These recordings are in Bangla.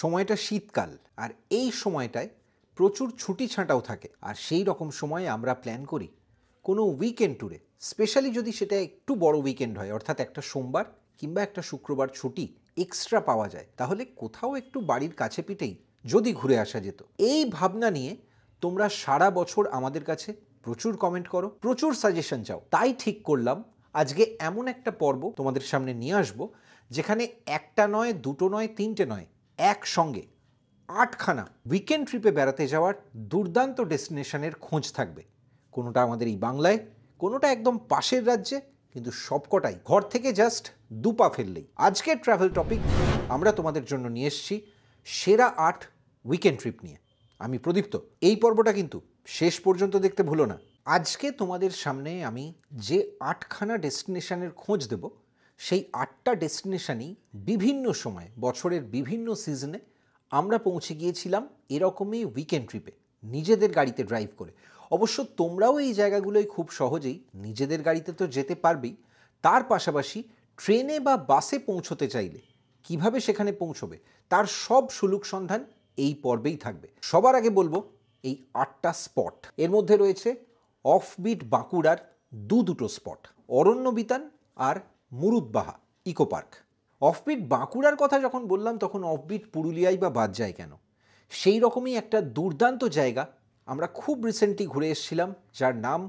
সময়টা শীতকাল, আর এই সময়টায় প্রচুর ছুটি ছাঁটাও থাকে। আর সেই রকম সময়ে আমরা প্ল্যান করি কোনো উইকেন্ড ট্যুরে, স্পেশালি যদি সেটা একটু বড় উইকেন্ড হয়, অর্থাৎ একটা সোমবার কিংবা একটা শুক্রবার ছুটি এক্সট্রা পাওয়া যায়, তাহলে কোথাও একটু বাড়ির কাছে পিঠেই যদি ঘুরে আসা যেত। এই ভাবনা নিয়ে তোমরা সারা বছর আমাদের কাছে প্রচুর কমেন্ট করো, প্রচুর সাজেশন চাও। তাই ঠিক করলাম আজকে এমন একটা পর্ব তোমাদের সামনে নিয়ে আসবো যেখানে একটা নয়, দুটো নয়, তিনটে নয়, একসঙ্গে 8খানা উইকেন্ড ট্রিপে বেড়াতে যাওয়ার দুর্দান্ত ডেস্টিনেশনের খোঁজ থাকবে। কোনোটা আমাদের এই বাংলায়, কোনোটা একদম পাশের রাজ্যে, কিন্তু সবকটাই ঘর থেকে জাস্ট 2 পা ফেললেই। আজকের ট্রাভেল টপিক আমরা তোমাদের জন্য নিয়ে এসেছি সেরা 8 উইকেন্ড ট্রিপ নিয়ে। আমি প্রদীপ্ত। এই পর্বটা কিন্তু শেষ পর্যন্ত দেখতে ভুলো না। আজকে তোমাদের সামনে আমি যে 8খানা ডেস্টিনেশনের খোঁজ দেব, সেই 8টা ডেস্টিনেশনই বিভিন্ন সময় বছরের বিভিন্ন সিজনে আমরা পৌঁছে গিয়েছিলাম এরকমই উইকেন্ড ট্রিপে, নিজেদের গাড়িতে ড্রাইভ করে। অবশ্য তোমরাও এই জায়গাগুলোয় খুব সহজেই নিজেদের গাড়িতে তো যেতে পারবেই, তার পাশাপাশি ট্রেনে বা বাসে পৌঁছতে চাইলে কিভাবে সেখানে পৌঁছবে তার সব সুলুক সন্ধান এই পর্বেই থাকবে। সবার আগে বলবো এই 8টা স্পট। এর মধ্যে রয়েছে অফবিট বাঁকুড়ার দুটো স্পট, অরণ্য বিতান আর মুরুদবাহা ইকো পার্ক। অফবিট বাঁকুড়ার কথা যখন বললাম তখন অফবিট পুরুলিয়ায় বা বাদ যায় কেন? সেই রকমই একটা দুর্দান্ত জায়গা আমরা খুব রিসেন্টলি ঘুরে এসেছিলাম, যার নাম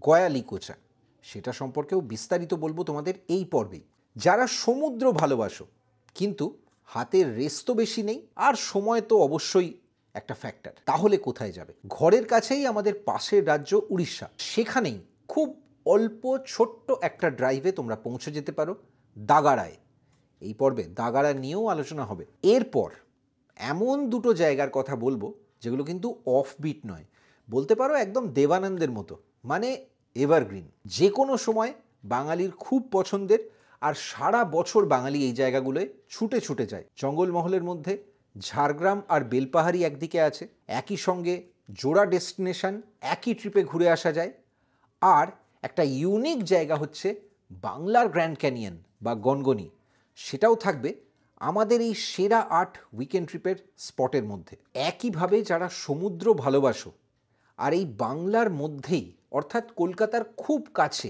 গয়ালিকোচা। সেটা সম্পর্কেও বিস্তারিত বলবো তোমাদের এই পর্বেই। যারা সমুদ্র ভালোবাসো কিন্তু হাতের রেস্ট তো বেশি নেই, আর সময় তো অবশ্যই একটা ফ্যাক্টর, তাহলে কোথায় যাবে? ঘরের কাছেই আমাদের পাশের রাজ্য উড়িষ্যা, সেখানেই খুব অল্প ছোট্ট একটা ড্রাইভে তোমরা পৌঁছে যেতে পারো দাগাড়ায়। এই পর্বে দাগাড়া নিয়েও আলোচনা হবে। এরপর এমন দুটো জায়গার কথা বলবো যেগুলো কিন্তু অফবিট নয়, বলতে পারো একদম দেবানন্দের মতো, মানে এভারগ্রিন। যে কোনো সময় বাঙালির খুব পছন্দের, আর সারা বছর বাঙালি এই জায়গাগুলোয় ছুটে ছুটে যায়। জঙ্গলমহলের মধ্যে ঝাড়গ্রাম আর বেলপাহাড়ি একদিকে আছে, একই সঙ্গে জোড়া ডেস্টিনেশন, একই ট্রিপে ঘুরে আসা যায়। আর একটা ইউনিক জায়গা হচ্ছে বাংলার গ্র্যান্ড ক্যানিয়ন বা গনগনি, সেটাও থাকবে আমাদের এই সেরা 8 উইকেন্ড ট্রিপের স্পটের মধ্যে। একইভাবে যারা সমুদ্র ভালোবাসো আর এই বাংলার মধ্যেই অর্থাৎ কলকাতার খুব কাছে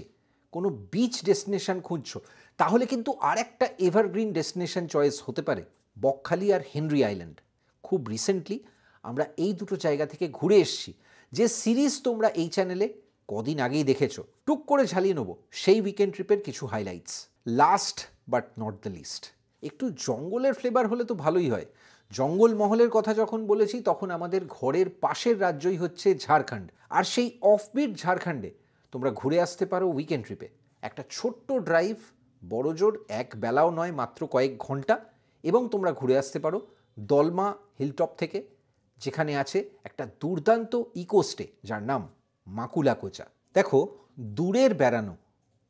কোনো বিচ ডেস্টিনেশন খুঁজছো, তাহলে কিন্তু আর একটা এভারগ্রিন ডেস্টিনেশন চয়েস হতে পারে বকখালি আর হেনরি আইল্যান্ড। খুব রিসেন্টলি আমরা এই দুটো জায়গা থেকে ঘুরে এসেছি, যে সিরিজ তোমরা এই চ্যানেলে কদিন আগেই দেখেছো। টুক করে ঝালিয়ে নেবো সেই উইকেন্ড ট্রিপের কিছু highlights. Last but not the least, একটু জঙ্গলের ফ্লেভার হলে তো ভালোই হয়। জঙ্গলমহলের কথা যখন বলেছি তখন আমাদের ঘরের পাশের রাজ্যই হচ্ছে ঝাড়খণ্ড, আর সেই অফবিট ঝাড়খণ্ডে তোমরা ঘুরে আসতে পারো উইকেন্ড ট্রিপে। একটা ছোট্ট ড্রাইভ, বড়জোর এক বেলাও নয়, মাত্র কয়েক ঘন্টা, এবং তোমরা ঘুরে আসতে পারো দলমা হিলটপ থেকে, যেখানে আছে একটা দুর্দান্ত ইকোস্টে যার নাম মাকুলাকোচা। দেখো, দূরের বেড়ানো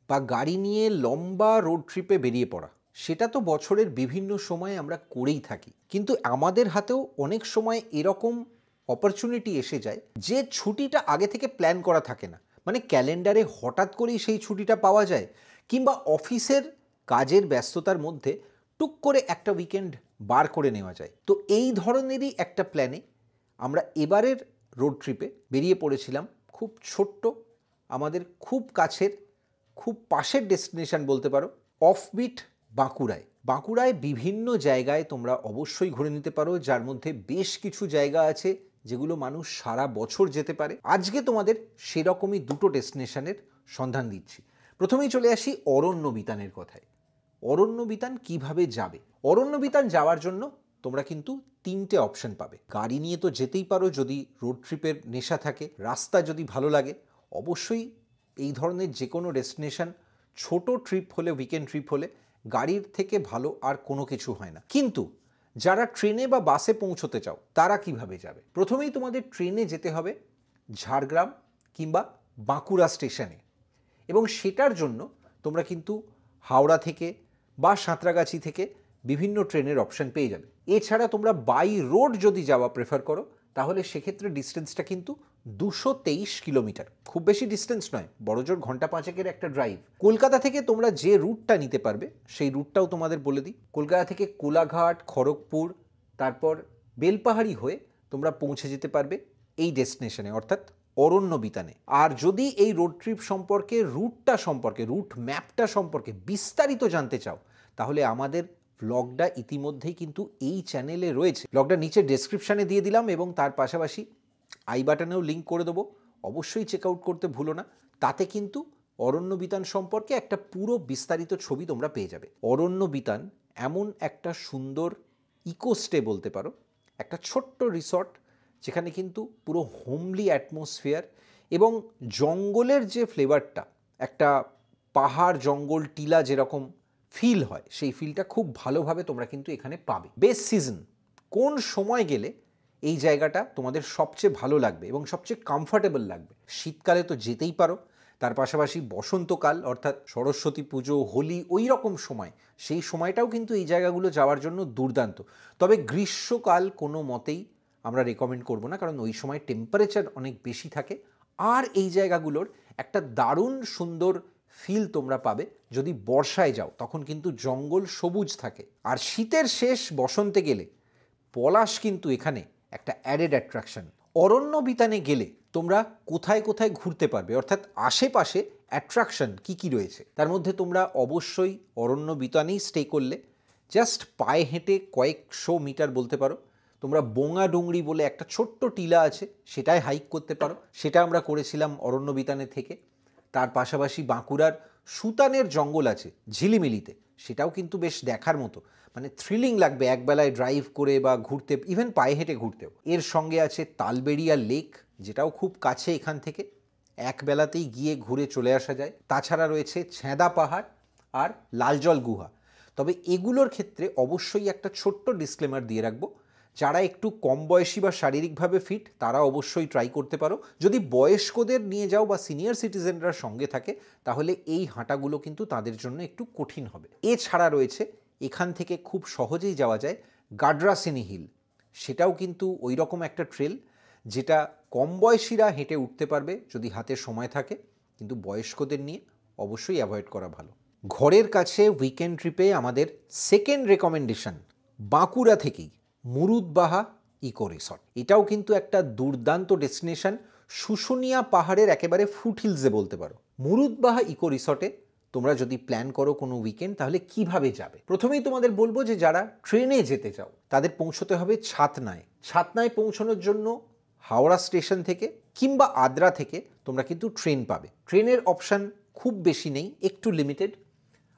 বা গাড়ি নিয়ে লম্বা রোড ট্রিপে বেরিয়ে পড়া, সেটা তো বছরের বিভিন্ন সময়ে আমরা করেই থাকি, কিন্তু আমাদের হাতেও অনেক সময় এরকম অপরচুনিটি এসে যায় যে ছুটিটা আগে থেকে প্ল্যান করা থাকে না। মানে ক্যালেন্ডারে হঠাৎ করেই সেই ছুটিটা পাওয়া যায়, কিংবা অফিসের কাজের ব্যস্ততার মধ্যে টুক করে একটা উইকেন্ড বার করে নেওয়া যায়। তো এই ধরনেরই একটা প্ল্যানে আমরা এবারের রোড ট্রিপে বেরিয়ে পড়েছিলাম, খুব ছোট্ট, আমাদের খুব কাছের, খুব পাশের ডেস্টিনেশন বলতে পারো, অফবিট বাঁকুড়ায়। বাঁকুড়ায় বিভিন্ন জায়গায় তোমরা অবশ্যই ঘুরে নিতে পারো, যার মধ্যে বেশ কিছু জায়গা আছে যেগুলো মানুষ সারা বছর যেতে পারে। আজকে তোমাদের সেরকমই দুটো ডেস্টিনেশনের সন্ধান দিচ্ছি। প্রথমেই চলে আসি অরণ্য বিতানের কথায়। অরণ্য বিতান কীভাবে যাবে? অরণ্য বিতান যাওয়ার জন্য তোমরা কিন্তু 3টে অপশন পাবে। গাড়ি নিয়ে তো যেতেই পারো যদি রোড ট্রিপের নেশা থাকে, রাস্তা যদি ভালো লাগে। অবশ্যই এই ধরনের যে কোনো ডেস্টিনেশন ছোট ট্রিপ হলে, উইকেন্ড ট্রিপ হলে, গাড়ির থেকে ভালো আর কোনো কিছু হয় না। কিন্তু যারা ট্রেনে বা বাসে পৌঁছতে চাও তারা কিভাবে যাবে? প্রথমেই তোমাদের ট্রেনে যেতে হবে ঝাড়গ্রাম কিংবা বাঁকুড়া স্টেশনে, এবং সেটার জন্য তোমরা কিন্তু হাওড়া থেকে বা সাঁতরাগাছি থেকে বিভিন্ন ট্রেনের অপশন পেয়ে যাবে। এছাড়া তোমরা বাই রোড যদি যাওয়া প্রেফার করো, তাহলে সেক্ষেত্রে ডিস্টেন্সটা কিন্তু 223 কিলোমিটার, খুব বেশি ডিস্টেন্স নয়, বড়জোর ঘন্টা 5-এর একটা ড্রাইভ। কলকাতা থেকে তোমরা যে রুটটা নিতে পারবে সেই রুটটাও তোমাদের বলে দিই। কলকাতা থেকে কোলাঘাট, খড়গপুর, তারপর বেলপাহাড়ি হয়ে তোমরা পৌঁছে যেতে পারবে এই ডেস্টিনেশনে, অর্থাৎ অরণ্য বিতানে। আর যদি এই রোড ট্রিপ সম্পর্কে রুট ম্যাপটা সম্পর্কে বিস্তারিত জানতে চাও, তাহলে আমাদের ব্লগটা ইতিমধ্যেই কিন্তু এই চ্যানেলে রয়েছে। ব্লগটা নিচে ডেসক্রিপশানে দিয়ে দিলাম এবং তার পাশাপাশি আই বাটনেও লিঙ্ক করে দেবো। অবশ্যই চেক আউট করতে ভুলো না। তাতে কিন্তু অরণ্য বিতান সম্পর্কে একটা পুরো বিস্তারিত ছবি তোমরা পেয়ে যাবে। অরণ্য বিতান এমন একটা সুন্দর ইকোস্টে বলতে পারো, একটা ছোট্ট রিসর্ট যেখানে কিন্তু পুরো হোমলি অ্যাটমসফিয়ার এবং জঙ্গলের যে ফ্লেভারটা, একটা পাহাড় জঙ্গল টিলা যেরকম ফিল হয়, সেই ফিলটা খুব ভালোভাবে তোমরা কিন্তু এখানে পাবে। বেস্ট সিজন, কোন সময় গেলে এই জায়গাটা তোমাদের সবচেয়ে ভালো লাগবে এবং সবচেয়ে কমফর্টেবল লাগবে? শীতকালে তো যেতেই পারো, তার পাশাপাশি বসন্তকাল অর্থাৎ সরস্বতী পুজো, হোলি, ওই রকম সময়, সেই সময়টাও কিন্তু এই জায়গাগুলো যাওয়ার জন্য দুর্দান্ত। তবে গ্রীষ্মকাল কোনো মতেই আমরা রেকমেন্ড করব না, কারণ ওই সময় টেম্পারেচার অনেক বেশি থাকে। আর এই জায়গাগুলোর একটা দারুণ সুন্দর ফিল তোমরা পাবে যদি বর্ষায় যাও, তখন কিন্তু জঙ্গল সবুজ থাকে। আর শীতের শেষ বসন্তে গেলে পলাশ কিন্তু এখানে একটা অ্যাডেড অ্যাট্রাকশন। অরণ্য বিতানে গেলে তোমরা কোথায় কোথায় ঘুরতে পারবে, অর্থাৎ আশেপাশে অ্যাট্রাকশন কি কি রয়েছে, তার মধ্যে তোমরা অবশ্যই অরণ্য বিতানেই স্টে করলে জাস্ট পায়ে হেঁটে কয়েকশো মিটার বলতে পারো তোমরা বোঙা ডুংরি বলে একটা ছোট্ট টিলা আছে, সেটাই হাইক করতে পারো। সেটা আমরা করেছিলাম অরণ্য বিতানে থেকে। তার পাশাপাশি বাঁকুড়ার সুতানের জঙ্গল আছে ঝিলিমিলিতে, সেটাও কিন্তু বেশ দেখার মতো, মানে থ্রিলিং লাগবে একবেলায় ড্রাইভ করে বা ঘুরতে, ইভেন পায়ে হেঁটে ঘুরতেও। এর সঙ্গে আছে তালবেড়িয়া লেক, যেটাও খুব কাছে এখান থেকে, একবেলাতেই গিয়ে ঘুরে চলে আসা যায়। তাছাড়া রয়েছে ছেঁদা পাহাড় আর লালজল গুহা। তবে এগুলোর ক্ষেত্রে অবশ্যই একটা ছোট্ট ডিসক্লেমার দিয়ে রাখবো, যারা একটু কম বয়সী বা শারীরিকভাবে ফিট তারা অবশ্যই ট্রাই করতে পারো। যদি বয়স্কদের নিয়ে যাও বা সিনিয়র সিটিজেনরা সঙ্গে থাকে, তাহলে এই হাঁটাগুলো কিন্তু তাদের জন্য একটু কঠিন হবে। এছাড়া রয়েছে এখান থেকে খুব সহজেই যাওয়া যায় গাড্রাসিনি হিল, সেটাও কিন্তু ওই রকম একটা ট্রেল যেটা কম বয়সীরা হেঁটে উঠতে পারবে যদি হাতে সময় থাকে, কিন্তু বয়স্কদের নিয়ে অবশ্যই অ্যাভয়েড করা ভালো। ঘরের কাছে উইকেন্ড ট্রিপে আমাদের সেকেন্ড রেকমেন্ডেশন বাঁকুড়া থেকেই মুরুদবাহা ইকো রিসর্ট। এটাও কিন্তু একটা দুর্দান্ত ডেস্টিনেশন, শুশুনিয়া পাহাড়ের একেবারে ফুট হিলসে বলতে পারো। মুরুদবাহা ইকো রিসর্টে তোমরা যদি প্ল্যান করো কোনো উইকেন্ড, তাহলে কিভাবে যাবে? প্রথমেই তোমাদের বলবো যে যারা ট্রেনে যেতে চাও তাদের পৌঁছতে হবে ছাতনায়। ছাতনায় পৌঁছানোর জন্য হাওড়া স্টেশন থেকে কিংবা আদ্রা থেকে তোমরা কিন্তু ট্রেন পাবে। ট্রেনের অপশান খুব বেশি নেই, একটু লিমিটেড।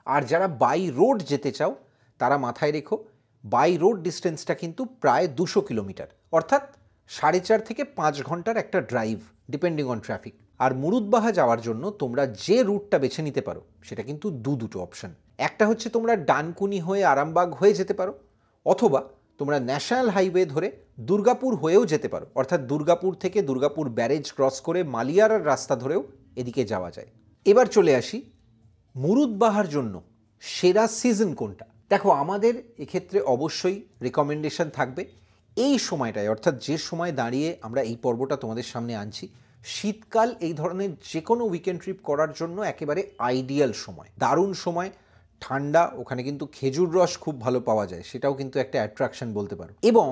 আর যারা বাই রোড যেতে চাও তারা মাথায় রেখো, বাই রোড ডিস্টেন্সটা কিন্তু প্রায় 200 কিলোমিটার, অর্থাৎ 4.5 থেকে 5 ঘন্টার একটা ড্রাইভ ডিপেন্ডিং অন ট্রাফিক। আর মুরুদবাহা যাওয়ার জন্য তোমরা যে রুটটা বেছে নিতে পারো সেটা কিন্তু দুটো অপশান। একটা হচ্ছে তোমরা ডানকুনি হয়ে আরামবাগ হয়ে যেতে পারো, অথবা তোমরা ন্যাশনাল হাইওয়ে ধরে দুর্গাপুর হয়েও যেতে পারো, অর্থাৎ দুর্গাপুর থেকে দুর্গাপুর ব্যারেজ ক্রস করে মালিয়ারার রাস্তা ধরেও এদিকে যাওয়া যায়। এবার চলে আসি মুরুদবাহার জন্য সেরা সিজন কোনটা। দেখো, আমাদের এক্ষেত্রে অবশ্যই রেকমেন্ডেশন থাকবে এই সময়টায়, অর্থাৎ যে সময় দাঁড়িয়ে আমরা এই পর্বটা তোমাদের সামনে আনছি, শীতকাল এই ধরনের যে কোনো উইকেন্ড ট্রিপ করার জন্য একেবারে আইডিয়াল সময়, দারুণ সময়, ঠান্ডা, ওখানে কিন্তু খেজুর রস খুব ভালো পাওয়া যায়, সেটাও কিন্তু একটা অ্যাট্রাকশন বলতে পারো। এবং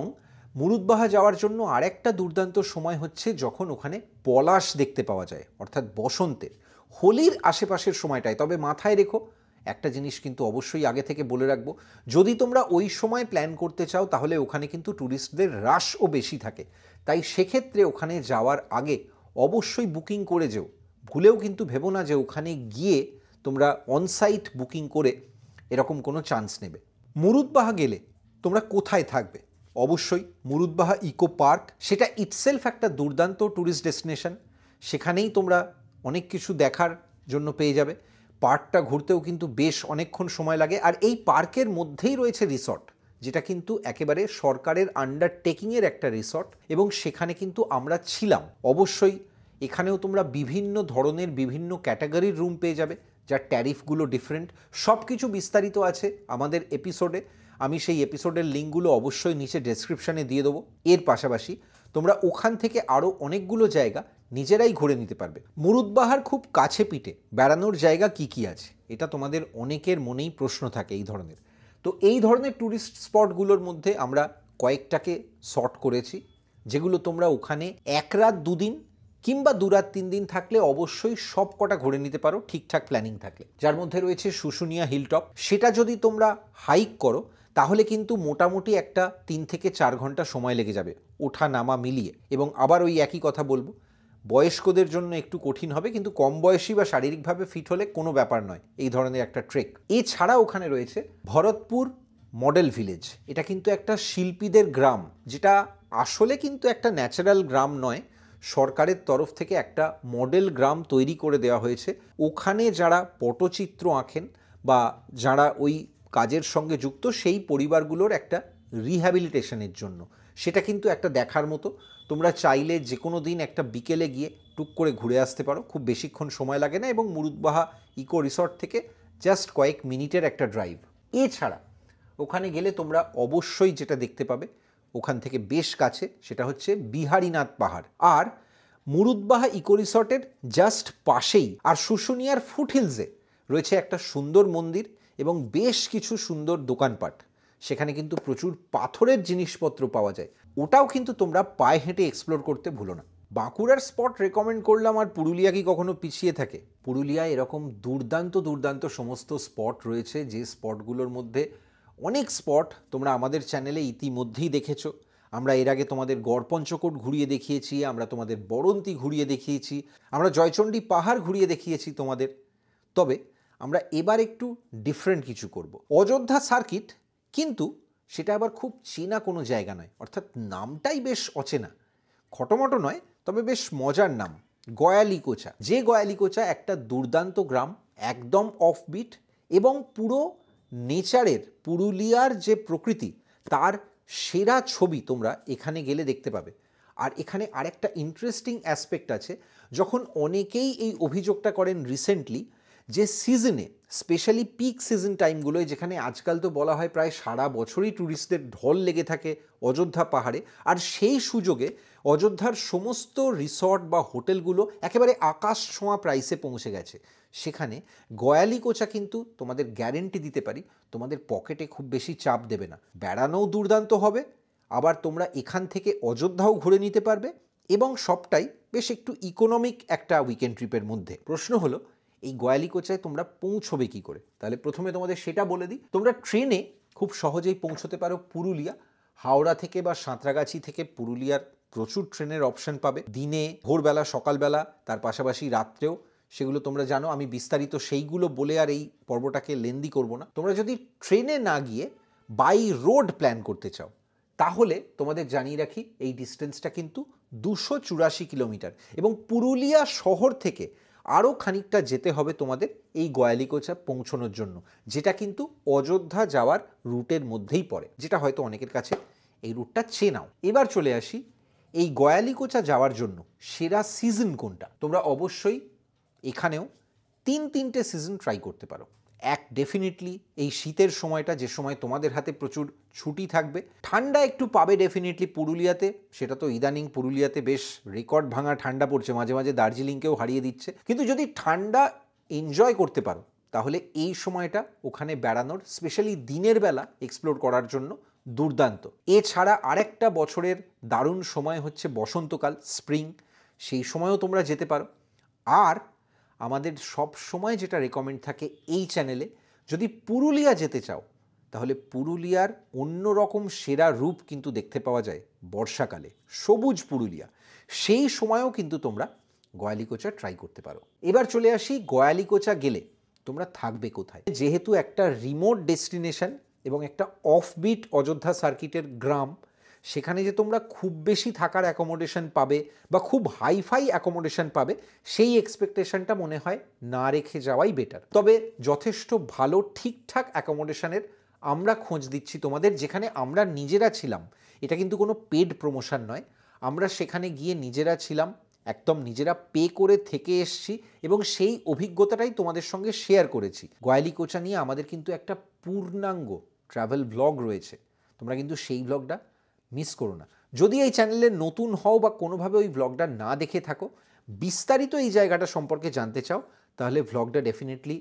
মুরুদবাহা যাওয়ার জন্য আরেকটা দুর্দান্ত সময় হচ্ছে যখন ওখানে পলাশ দেখতে পাওয়া যায়, অর্থাৎ বসন্তের, হোলির আশেপাশের সময়টায়। তবে মাথায় রেখো একটা জিনিস কিন্তু অবশ্যই আগে থেকে বলে রাখবো, যদি তোমরা ওই সময় প্ল্যান করতে চাও তাহলে ওখানে কিন্তু ট্যুরিস্টদের রাশও বেশি থাকে, তাই সেক্ষেত্রে ওখানে যাওয়ার আগে অবশ্যই বুকিং করে যেও। ভুলেও কিন্তু ভেবো না যে ওখানে গিয়ে তোমরা অনসাইট বুকিং করে এরকম কোনো চান্স নেবে। মুরুদবাহা গেলে তোমরা কোথায় থাকবে? অবশ্যই মুরুদবাহা ইকো পার্ক, সেটা ইটসেলফ একটা দুর্দান্ত ট্যুরিস্ট ডেস্টিনেশন। সেখানেই তোমরা অনেক কিছু দেখার জন্য পেয়ে যাবে। পার্কটা ঘুরতেও কিন্তু বেশ অনেকক্ষণ সময় লাগে। আর এই পার্কের মধ্যেই রয়েছে রিসর্ট, যেটা কিন্তু একেবারে সরকারের আন্ডারটেকিংয়ের একটা রিসর্ট, এবং সেখানে কিন্তু আমরা ছিলাম। অবশ্যই এখানেও তোমরা বিভিন্ন ধরনের বিভিন্ন ক্যাটাগরির রুম পেয়ে যাবে, যার ট্যারিফগুলো ডিফারেন্ট। সব কিছু বিস্তারিত আছে আমাদের এপিসোডে, আমি সেই এপিসোডের লিঙ্কগুলো অবশ্যই নিচে ডেসক্রিপশানে দিয়ে দেবো। এর পাশাপাশি তোমরা ওখান থেকে আরও অনেকগুলো জায়গা নিজেরাই ঘুরে নিতে পারবে। মুরুদবাহার খুব কাছে পিঠে বেড়ানোর জায়গা কি কি আছে, এটা তোমাদের অনেকের মনেই প্রশ্ন থাকে এই ধরনের। তো এই ধরনের ট্যুরিস্ট স্পটগুলোর মধ্যে আমরা কয়েকটাকে সর্ট করেছি, যেগুলো তোমরা ওখানে 1 রাত 2 দিন কিংবা 2 রাত 3 দিন থাকলে অবশ্যই সব কটা ঘুরে নিতে পারো ঠিকঠাক প্ল্যানিং থাকলে। যার মধ্যে রয়েছে শুশুনিয়া হিলটপ, সেটা যদি তোমরা হাইক করো তাহলে কিন্তু মোটামুটি একটা 3 থেকে 4 ঘন্টা সময় লেগে যাবে ওঠা নামা মিলিয়ে। এবং আবার ওই একই কথা বলবো, বয়স্কদের জন্য একটু কঠিন হবে, কিন্তু কম বয়সী বা শারীরিকভাবে ফিট হলে কোনো ব্যাপার নয় এই ধরনের একটা ট্রেক। এছাড়া ওখানে রয়েছে ভরতপুর মডেল ভিলেজ। এটা কিন্তু একটা শিল্পীদের গ্রাম, যেটা আসলে কিন্তু একটা ন্যাচারাল গ্রাম নয়, সরকারের তরফ থেকে একটা মডেল গ্রাম তৈরি করে দেওয়া হয়েছে। ওখানে যারা পটচিত্র আঁকেন বা যারা ওই কাজের সঙ্গে যুক্ত সেই পরিবারগুলোর একটা রিহ্যাবিলিটেশনের জন্য, সেটা কিন্তু একটা দেখার মতো। তোমরা চাইলে যে কোনো দিন একটা বিকেলে গিয়ে টুক করে ঘুরে আসতে পারো, খুব বেশিক্ষণ সময় লাগে না, এবং মুরুদবাহা ইকো রিসর্ট থেকে জাস্ট কয়েক মিনিটের একটা ড্রাইভ। এছাড়া ওখানে গেলে তোমরা অবশ্যই যেটা দেখতে পাবে ওখান থেকে বেশ কাছে, সেটা হচ্ছে বিহারীনাথ পাহাড়। আর মুরুদবাহা ইকো রিসর্টের জাস্ট পাশেই আর শুশুনিয়ার ফুটহিলসে রয়েছে একটা সুন্দর মন্দির এবং বেশ কিছু সুন্দর দোকানপাট। সেখানে কিন্তু প্রচুর পাথরের জিনিসপত্র পাওয়া যায়, ওটাও কিন্তু তোমরা পায়ে হেঁটে এক্সপ্লোর করতে ভুলো না। বাঁকুড়ার স্পট রেকমেন্ড করলাম, আর পুরুলিয়া কি কখনো পিছিয়ে থাকে? পুরুলিয়ায় এরকম দুর্দান্ত দুর্দান্ত সমস্ত স্পট রয়েছে, যে স্পটগুলোর মধ্যে অনেক স্পট তোমরা আমাদের চ্যানেলে ইতিমধ্যেই দেখেছো। আমরা এর আগে তোমাদের গড়পঞ্চকোট ঘুরিয়ে দেখিয়েছি, আমরা তোমাদের বরন্তি ঘুরিয়ে দেখিয়েছি, আমরা জয়চণ্ডী পাহাড় ঘুরিয়ে দেখিয়েছি তোমাদের। তবে আমরা এবার একটু ডিফারেন্ট কিছু করব। অযোধ্যা সার্কিট, কিন্তু সেটা আবার খুব চেনা কোনো জায়গা নয়, অর্থাৎ নামটাই বেশ অচেনা। খটোমটো নয়, তবে বেশ মজার নাম, গয়ালিকোচা। যে গয়ালিকোচা একটা দুর্দান্ত গ্রাম, একদম অফবিট, এবং পুরো নেচারের, পুরুলিয়ার যে প্রকৃতি তার সেরা ছবি তোমরা এখানে গেলে দেখতে পাবে। আর এখানে আরেকটা ইন্টারেস্টিং অ্যাসপেক্ট আছে, যখন অনেকেই এই অভিযোগটা করেন রিসেন্টলি যে সিজনে, স্পেশালি পিক সিজন টাইমগুলোয়, যেখানে আজকাল তো বলা হয় প্রায় সারা বছরই ট্যুরিস্টদের ঢল লেগে থাকে অযোধ্যা পাহাড়ে, আর সেই সুযোগে অযোধ্যার সমস্ত রিসর্ট বা হোটেলগুলো একেবারে আকাশ ছোঁয়া প্রাইসে পৌঁছে গেছে। সেখানে গয়ালিকোচা কিন্তু তোমাদের গ্যারেন্টি দিতে পারি তোমাদের পকেটে খুব বেশি চাপ দেবে না, বেড়ানোও দুর্দান্ত হবে, আবার তোমরা এখান থেকে অযোধ্যাও ঘুরে নিতে পারবে, এবং সবটাই বেশ একটু ইকোনমিক একটা উইকেন্ড ট্রিপের মধ্যে। প্রশ্ন হলো, এই গয়ালিকোচায় তোমরা পৌঁছবে কি করে? তাহলে প্রথমে তোমাদের সেটা বলে দিই। তোমরা ট্রেনে খুব সহজেই পৌঁছতে পারো পুরুলিয়া। হাওড়া থেকে বা সাঁতরাগাছি থেকে পুরুলিয়ার প্রচুর ট্রেনের অপশন পাবে, দিনে, ভোরবেলা, সকালবেলা, তার পাশাপাশি রাত্রেও। সেগুলো তোমরা জানো, আমি বিস্তারিত সেইগুলো বলে আর এই পর্বটাকে লেন্দি করব না। তোমরা যদি ট্রেনে না গিয়ে বাই রোড প্ল্যান করতে চাও, তাহলে তোমাদের জানিয়ে রাখি এই ডিস্টেন্সটা কিন্তু 284 কিলোমিটার, এবং পুরুলিয়া শহর থেকে আরও খানিকটা যেতে হবে তোমাদের এই গয়ালিকোচা পৌঁছানোর জন্য, যেটা কিন্তু অযোধ্যা যাওয়ার রুটের মধ্যেই পড়ে, যেটা হয়তো অনেকের কাছে এই রুটটা চেনাও। এবার চলে আসি এই গয়ালিকোচা যাওয়ার জন্য সেরা সিজন কোনটা। তোমরা অবশ্যই এখানেও 3-3টে সিজন ট্রাই করতে পারো। এক, ডেফিনেটলি এই শীতের সময়টা, যে সময় তোমাদের হাতে প্রচুর ছুটি থাকবে। ঠান্ডা একটু পাবে ডেফিনেটলি পুরুলিয়াতে, সেটা তো ইদানিং পুরুলিয়াতে বেশ রেকর্ড ভাঙা ঠান্ডা পড়ছে, মাঝে মাঝে দার্জিলিংকেও হারিয়ে দিচ্ছে। কিন্তু যদি ঠান্ডা এনজয় করতে পারো, তাহলে এই সময়টা ওখানে বেড়ানোর, স্পেশালি দিনের বেলা এক্সপ্লোর করার জন্য দুর্দান্ত। এছাড়া আরেকটা বছরের দারুণ সময় হচ্ছে বসন্তকাল, স্প্রিং, সেই সময়ও তোমরা যেতে পারো। আর আমাদের সব সময় যেটা রেকমেন্ড থাকে এই চ্যানেলে, যদি পুরুলিয়া যেতে চাও তাহলে পুরুলিয়ার অন্যরকম সেরা রূপ কিন্তু দেখতে পাওয়া যায় বর্ষাকালে, সবুজ পুরুলিয়া। সেই সময়ও কিন্তু তোমরা গয়ালিকোচা ট্রাই করতে পারো। এবার চলে আসি, গয়ালিকোচা গেলে তোমরা থাকবে কোথায়? যেহেতু একটা রিমোট ডেস্টিনেশন এবং একটা অফবিট অযোধ্যা সার্কিটের গ্রাম, সেখানে যে তোমরা খুব বেশি থাকার অ্যাকোমোডেশন পাবে বা খুব হাইফাই অ্যাকোমোডেশন পাবে, সেই এক্সপেকটেশনটা মনে হয় না রেখে যাওয়াই বেটার। তবে যথেষ্ট ভালো ঠিকঠাক অ্যাকোমোডেশনের আমরা খোঁজ দিচ্ছি তোমাদের, যেখানে আমরা নিজেরা ছিলাম। এটা কিন্তু কোনো পেড প্রমোশন নয়, আমরা সেখানে গিয়ে নিজেরা ছিলাম, একদম নিজেরা পে করে থেকে এসছি, এবং সেই অভিজ্ঞতাটাই তোমাদের সঙ্গে শেয়ার করেছি। গয়ালিকোচা নিয়ে আমাদের কিন্তু একটা পূর্ণাঙ্গ ট্রাভেল ব্লগ রয়েছে, তোমরা কিন্তু সেই ব্লগটা মিস করো না। যদি এই চ্যানেলে নতুন হও বা কোনোভাবে ওই ব্লগটা না দেখে থাকো, বিস্তারিত এই জায়গাটা সম্পর্কে জানতে চাও, তাহলে ব্লগটা ডেফিনেটলি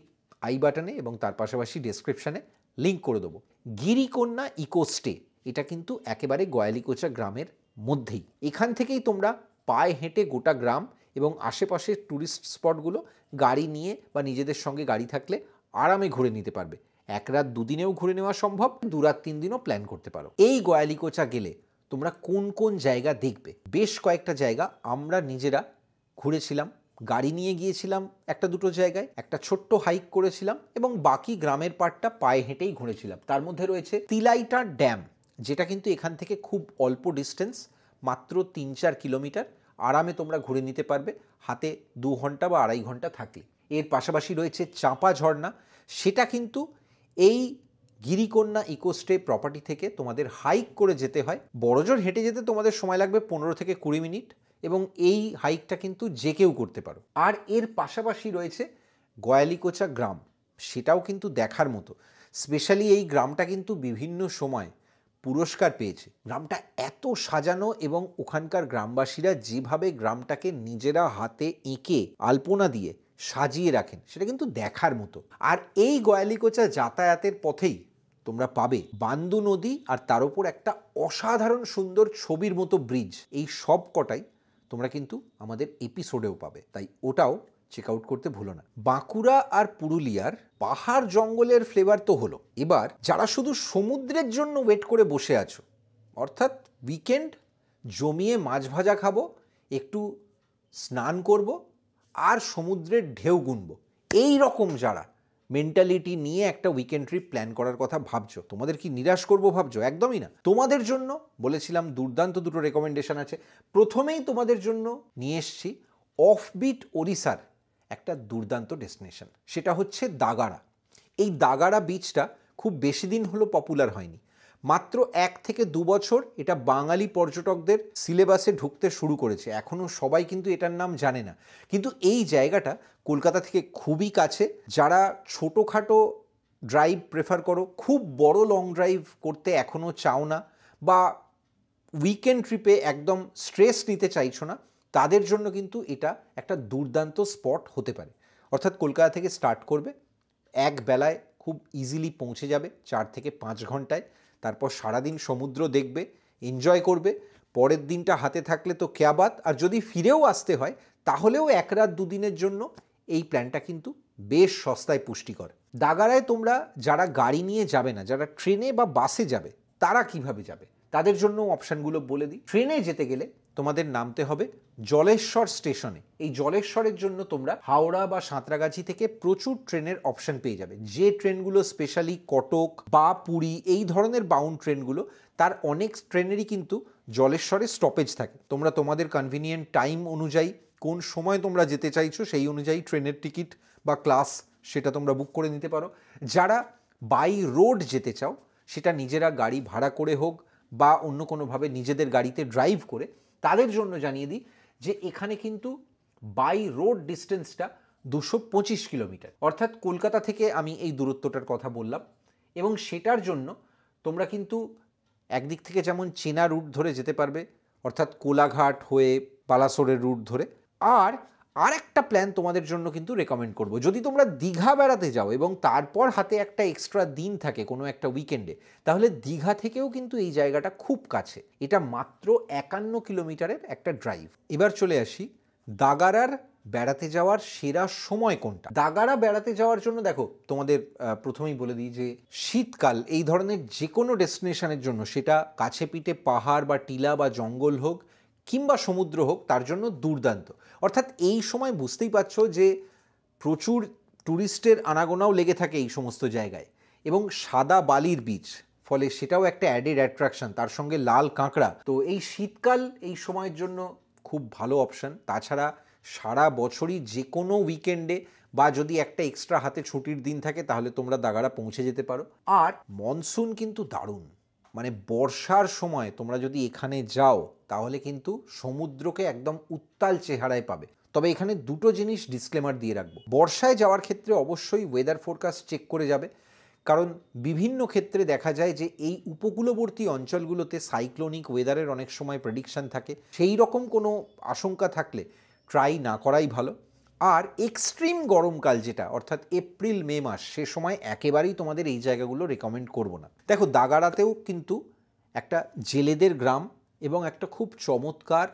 আই বাটনে এবং তার পাশাপাশি ডেসক্রিপশানে লিঙ্ক করে দেবো। গিরিকন্যা ইকো স্টে, এটা কিন্তু একেবারে গয়ালিকোচা গ্রামের মধ্যেই। এখান থেকেই তোমরা পায়ে হেঁটে গোটা গ্রাম এবং আশেপাশের ট্যুরিস্ট স্পটগুলো গাড়ি নিয়ে বা নিজেদের সঙ্গে গাড়ি থাকলে আরামে ঘুরে নিতে পারবে। 1 রাত 2 দিনেও ঘুরে নেওয়া সম্ভব, 2 রাত 3 দিনও প্ল্যান করতে পারো। এই গয়ালিকোচা গেলে তোমরা কোন কোন জায়গা দেখবে? বেশ কয়েকটা জায়গা আমরা নিজেরা ঘুরেছিলাম, গাড়ি নিয়ে গিয়েছিলাম একটা দুটো জায়গায়, একটা ছোট্ট হাইক করেছিলাম এবং বাকি গ্রামের পার্টটা পায়ে হেঁটেই ঘুরেছিলাম। তার মধ্যে রয়েছে তিলাইটা ড্যাম, যেটা কিন্তু এখান থেকে খুব অল্প ডিস্টেন্স, মাত্র 3-4 কিলোমিটার, আরামে তোমরা ঘুরে নিতে পারবে হাতে 2 ঘন্টা বা 2.5 ঘন্টা থাকলে। এর পাশাপাশি রয়েছে চাঁপা ঝর্ণা, সেটা কিন্তু এই গিরিকন্যা ইকোস্টে প্রপার্টি থেকে তোমাদের হাইক করে যেতে হয়। বড়জোর হেঁটে যেতে তোমাদের সময় লাগবে 15 থেকে 20 মিনিট এবং এই হাইকটা কিন্তু যে কেউ করতে পারো। আর এর পাশাপাশি রয়েছে গয়ালিকোচা গ্রাম, সেটাও কিন্তু দেখার মতো। স্পেশালি এই গ্রামটা কিন্তু বিভিন্ন সময় পুরস্কার পেয়েছে। গ্রামটা এত সাজানো এবং ওখানকার গ্রামবাসীরা যেভাবে গ্রামটাকে নিজেরা হাতে এঁকে আলপনা দিয়ে সাজিয়ে রাখেন, সেটা কিন্তু দেখার মতো। আর এই গয়ালিকোচা যাতায়াতের পথেই তোমরা পাবে বান্দু নদী আর তার উপর একটা অসাধারণ সুন্দর ছবির মতো ব্রিজ। এই সব কটাই তোমরা কিন্তু আমাদের এপিসোডেও পাবে, তাই ওটাও চেক আউট করতে ভুলো না। বাঁকুড়া আর পুরুলিয়ার পাহাড় জঙ্গলের ফ্লেভার তো হলো, এবার যারা শুধু সমুদ্রের জন্য ওয়েট করে বসে আছো, অর্থাৎ উইকেন্ড জমিয়ে মাছ ভাজা খাবো, একটু স্নান করব আর সমুদ্রের ঢেউ গুনবো, এই রকম যারা মেন্টালিটি নিয়ে একটা উইকেন্ড ট্রিপ প্ল্যান করার কথা ভাবছো, তোমাদের কি নিরাশ করবো ভাবছো? একদমই না। তোমাদের জন্য বলেছিলাম দুর্দান্ত দুটো রেকমেন্ডেশন আছে। প্রথমেই তোমাদের জন্য নিয়ে এসছি অফবিট ওড়িশার একটা দুর্দান্ত ডেস্টিনেশন, সেটা হচ্ছে দাগাড়া। এই দাগাড়া বিচটা খুব বেশি দিন হলো পপুলার হয়নি, মাত্র 1 থেকে 2 বছর এটা বাঙালি পর্যটকদের সিলেবাসে ঢুকতে শুরু করেছে। এখনও সবাই কিন্তু এটার নাম জানে না, কিন্তু এই জায়গাটা কলকাতা থেকে খুবই কাছে। যারা ছোটোখাটো ড্রাইভ প্রেফার করো, খুব বড় লং ড্রাইভ করতে এখনও চাও না, বা উইকেন্ড ট্রিপে একদম স্ট্রেস নিতে চাইছো না, তাদের জন্য কিন্তু এটা একটা দুর্দান্ত স্পট হতে পারে। অর্থাৎ কলকাতা থেকে স্টার্ট করবে, এক বেলায় খুব ইজিলি পৌঁছে যাবে 4 থেকে 5 ঘন্টায়। তারপর সারাদিন সমুদ্র দেখবে, এনজয় করবে। পরের দিনটা হাতে থাকলে তো ক্যা বাত। আর যদি ফিরেও আসতে হয় তাহলেও 1 রাত 2 দিনের জন্য এই প্ল্যানটা কিন্তু বেশ সস্তায় পুষ্টিকর। দাগাড়ায় তোমরা যারা গাড়ি নিয়ে যাবে না, যারা ট্রেনে বা বাসে যাবে, তারা কিভাবে যাবে তাদের জন্য অপশানগুলো বলে দিই। ট্রেনে যেতে গেলে তোমাদের নামতে হবে জলেশ্বর স্টেশনে। এই জলেশ্বরের জন্য তোমরা হাওড়া বা সাঁতরাগাছি থেকে প্রচুর ট্রেনের অপশান পেয়ে যাবে। যে ট্রেনগুলো স্পেশালি কটক বা পুরী এই ধরনের বাউন্ড ট্রেনগুলো, তার অনেক ট্রেনেরই কিন্তু জলেশ্বরে স্টপেজ থাকে। তোমরা তোমাদের কনভিনিয়েন্ট টাইম অনুযায়ী কোন সময় তোমরা যেতে চাইছো সেই অনুযায়ী ট্রেনের টিকিট বা ক্লাস সেটা তোমরা বুক করে নিতে পারো। যারা বাই রোড যেতে চাও, সেটা নিজেরা গাড়ি ভাড়া করে হোক বা অন্য কোনোভাবে নিজেদের গাড়িতে ড্রাইভ করে, তাদের জন্য জানিয়ে দিই যে এখানে কিন্তু বাই রোড ডিস্টেন্সটা 225 কিলোমিটার। অর্থাৎ কলকাতা থেকে আমি এই দূরত্বটার কথা বললাম, এবং সেটার জন্য তোমরা কিন্তু একদিক থেকে যেমন চেনা রুট ধরে যেতে পারবে, অর্থাৎ কোলাঘাট হয়ে বালাসোরের রুট ধরে। আর একটা প্ল্যান তোমাদের জন্য কিন্তু রেকমেন্ড করব, যদি তোমরা দীঘা বেড়াতে যাও এবং তারপর হাতে একটা এক্সট্রা দিন থাকে কোনো একটা উইকেন্ডে, তাহলে দীঘা থেকেও কিন্তু এই জায়গাটা খুব কাছে। এটা মাত্র 51 কিলোমিটারের একটা ড্রাইভ। এবার চলে আসি দাগাড়ার বেড়াতে যাওয়ার সেরা সময় কোনটা। দাগাড়া বেড়াতে যাওয়ার জন্য দেখো, তোমাদের প্রথমেই বলে দিই যে শীতকাল এই ধরনের যে কোনো ডেস্টিনেশনের জন্য, সেটা কাছে পিঠে পাহাড় বা টিলা বা জঙ্গল হোক কিংবা সমুদ্র হোক, তার জন্য দুর্দান্ত। অর্থাৎ এই সময় বুঝতেই পারছো যে প্রচুর ট্যুরিস্টের আনাগোনাও লেগে থাকে এই সমস্ত জায়গায়, এবং সাদা বালির বিচ, ফলে সেটাও একটা অ্যাডেড অ্যাট্রাকশন, তার সঙ্গে লাল কাঁকড়া। তো এই শীতকাল এই সময়ের জন্য খুব ভালো অপশান। তাছাড়া সারা বছরই যে কোনো উইকেন্ডে বা যদি একটা এক্সট্রা হাতে ছুটির দিন থাকে, তাহলে তোমরা দাগাড়া পৌঁছে যেতে পারো। আর মনসুন কিন্তু দারুণ, মানে বর্ষার সময় তোমরা যদি এখানে যাও তাহলে কিন্তু সমুদ্রকে একদম উত্তাল চেহারায় পাবে। তবে এখানে দুটো জিনিস ডিসক্লেমার দিয়ে রাখবো। বর্ষায় যাওয়ার ক্ষেত্রে অবশ্যই ওয়েদার ফোরকাস্ট চেক করে যাবে, কারণ বিভিন্ন ক্ষেত্রে দেখা যায় যে এই উপকূলবর্তী অঞ্চলগুলোতে সাইক্লোনিক ওয়েদারের অনেক সময় প্রেডিকশান থাকে। সেই রকম কোনো আশঙ্কা থাকলে ট্রাই না করাই ভালো। আর এক্সট্রিম গরমকাল যেটা, অর্থাৎ এপ্রিল মে মাস, সে সময় একেবারেই তোমাদের এই জায়গাগুলো রেকমেন্ড করব না। দেখো, দাগাড়াতেও কিন্তু একটা জেলেদের গ্রাম এবং একটা খুব চমৎকার